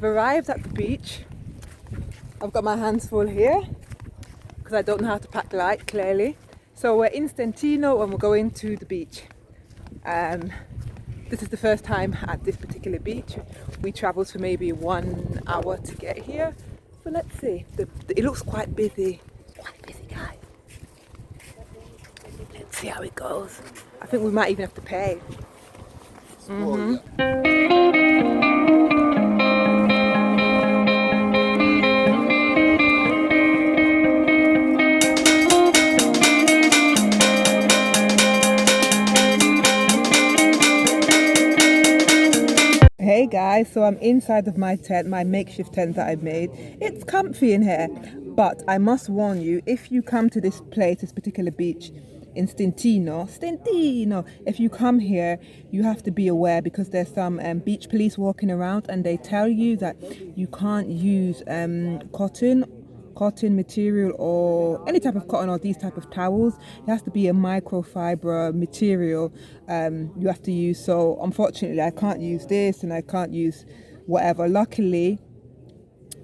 have arrived at the beach. I've got my hands full here because I don't know how to pack light, clearly. So we're in Stintino and we're going to the beach. This is the first time at this particular beach. We travelled for maybe 1 hour to get here. So let's see. It looks quite busy. Quite busy, guys. Let's see how it goes. I think we might even have to pay. Hey guys, so I'm inside of my tent, my makeshift tent that I made. It's comfy in here, but I must warn you, if you come to this place, this particular beach in Stintino, if you come here, you have to be aware because there's some beach police walking around and they tell you that you can't use cotton material or any type of cotton or these type of towels. It has to be a microfiber material you have to use. So unfortunately I can't use this and I can't use whatever. Luckily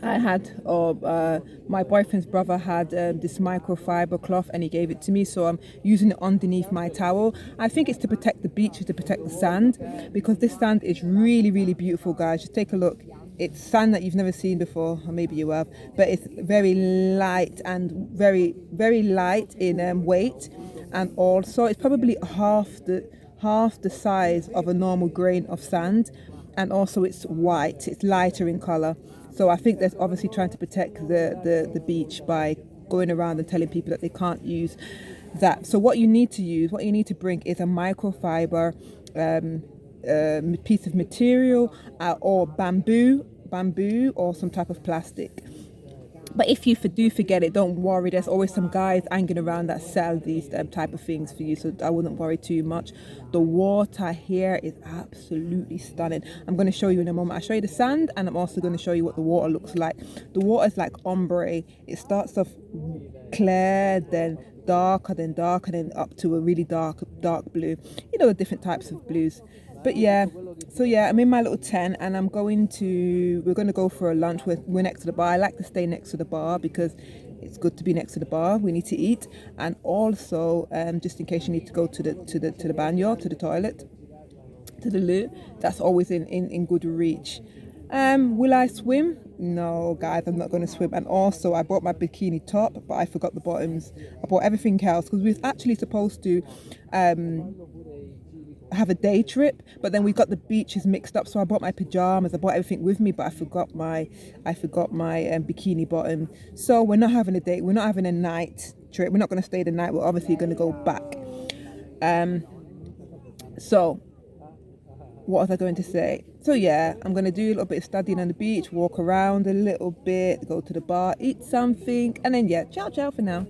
I had my boyfriend's brother had this microfiber cloth and he gave it to me, so I'm using it underneath my towel. I think it's to protect the beach, to protect the sand, because this sand is really, really beautiful, guys. Just take a look. It's sand that you've never seen before, or maybe you have, but it's very light and very, very light in weight, and also it's probably half the size of a normal grain of sand, and also it's white, it's lighter in color. So I think they're obviously trying to protect the beach by going around and telling people that they can't use that. So what you need to bring is a microfiber piece of material or bamboo or some type of plastic. But if you do forget it, don't worry. There's always some guys hanging around that sell these type of things for you, so I wouldn't worry too much. The water here is absolutely stunning. I'm going to show you in a moment. I'll show you the sand and I'm also going to show you what the water looks like. The water is like ombre. It starts off clear, then darker, then up to a really dark blue. You know, the different types of blues. But yeah, so yeah, I'm in my little tent and we're going to go for a lunch. We're next to the bar. I like to stay next to the bar because it's good to be next to the bar. We need to eat, and also just in case you need to go to the baño, to the toilet, to the loo, that's always in good reach. Will I swim? No, guys, I'm not going to swim. And also, I bought my bikini top, but I forgot the bottoms. I bought everything else because we was actually supposed to have a day trip, but then we got the beaches mixed up, so I bought my pajamas, I bought everything with me, but I forgot my bikini bottom. So we're not having a night trip. We're not going to stay the night. We're obviously going to go back. So what was I going to say? So yeah, I'm going to do a little bit of studying on the beach, walk around a little bit, go to the bar, eat something, and then yeah, ciao for now.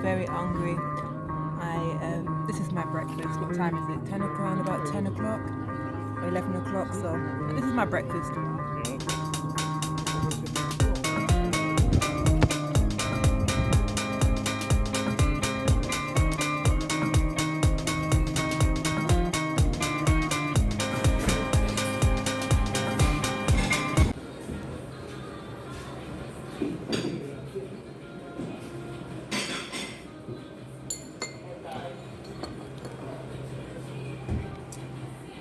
Very hungry. This is my breakfast. What time is it? 10 o'clock, about 10 o'clock or 11 o'clock. So this is my breakfast.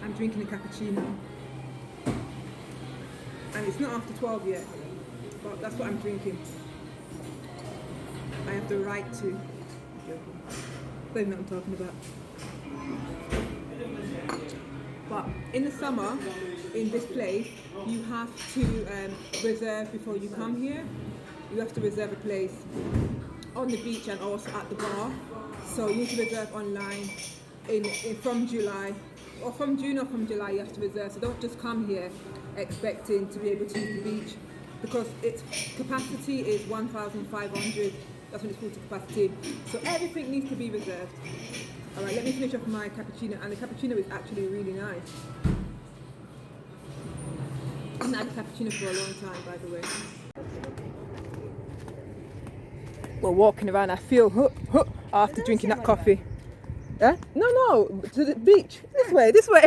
I'm drinking a cappuccino, and it's not after 12 yet, but that's what I'm drinking. I have the right to. Don't know what I'm talking about. But in the summer, in this place, you have to reserve before you come here. You have to reserve a place on the beach and also at the bar. So you need to reserve online. from July, or from June or from July. You have to reserve. So don't just come here expecting to be able to use the beach, because its capacity is 1,500. That's when it's full to capacity. So everything needs to be reserved. All right, let me finish off my cappuccino, and the cappuccino is actually really nice. I've not had a cappuccino for a long time, by the way. We're walking around. I feel after drinking that coffee. Eh? No, to the beach. This way, this way.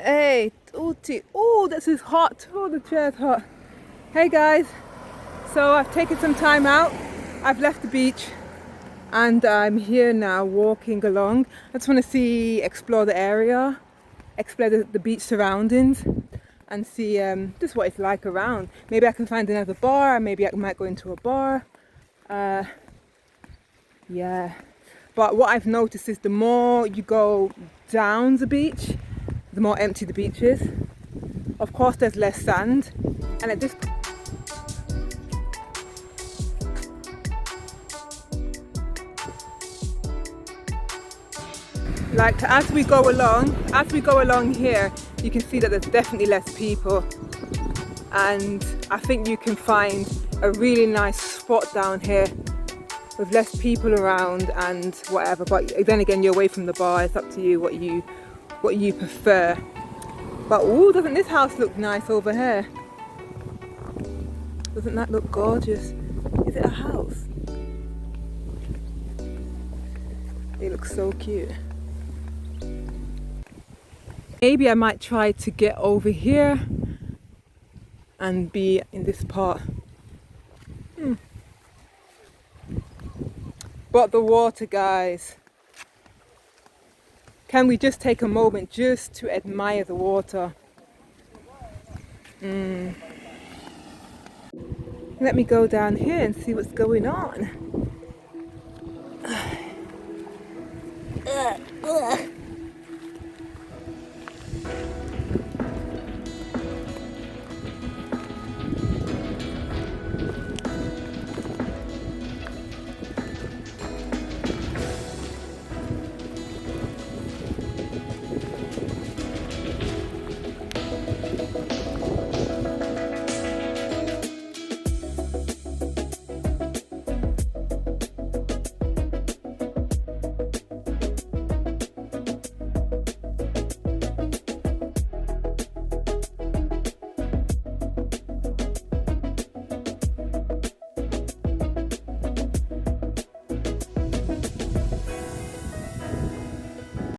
Hey, tutti. Oh, this is hot. Oh, the chair's hot. Hey guys. So I've taken some time out. I've left the beach and I'm here now walking along. I just want to explore the area, explore the beach surroundings and see just what it's like around. Maybe I can find another bar, maybe I might go into a bar. Yeah. But what I've noticed is the more you go down the beach, the more empty the beach is. Of course there's less sand, and at this like as we go along here, you can see that there's definitely less people, and I think you can find a really nice spot down here with less people around and whatever. But then again, you're away from the bar. It's up to you what you prefer. But ooh, doesn't this house look nice over here? Doesn't that look gorgeous? Is it a house? It looks so cute. Maybe I might try to get over here and be in this part. But the water, guys. Can we just take a moment just to admire the water? Let me go down here and see what's going on.